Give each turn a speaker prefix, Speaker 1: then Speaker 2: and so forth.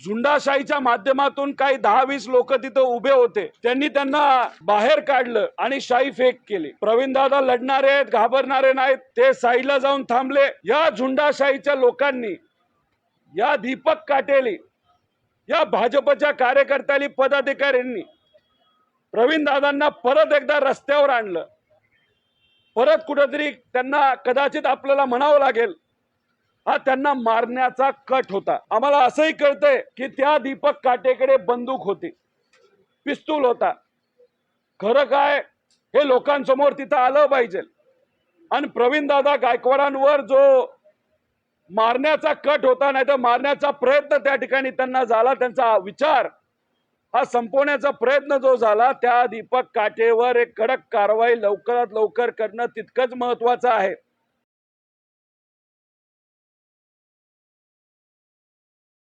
Speaker 1: झुंडाशाहीच्या माध्यमातून काही 10-20 लोक तिथे उभे होते, त्यांनी त्यांना बाहेर काढलं आणि शाही फेक केली। प्रवीण दादा लढणारे आहेत, घाबरणारे नाहीत, ते साईडला जाऊन थांबले। या झुंडाशाहीच्या लोकांनी, या दीपक काटेली, या भाजपच्या कार्यकर्त्यांनी, पदाधिकाऱ्यांनी प्रवीण दादांना परत एकदा रस्त्यावर आणलं। परत कुठेतरी त्यांना कदाचित आपल्याला म्हणावं लागेल, हा त्यांना मारण्याचा कट होता। आम्हाला असंही कळतंय की त्या दीपक काटेकडे बंदूक होती, पिस्तूल होता। खरं काय हे लोकांसमोर तिथं आलं पाहिजे। आणि प्रवीण दादा गायकवाडांवर जो मारण्याचा कट होता, नाही तर मारण्याचा प्रयत्न त्या ठिकाणी त्यांना झाला, त्यांचा विचार हा संपवण्याचा प्रयत्न जो झाला, त्या दीपक काटेवर एक कडक कारवाई लवकरात लवकर करणं तितकंच महत्त्वाचं आहे।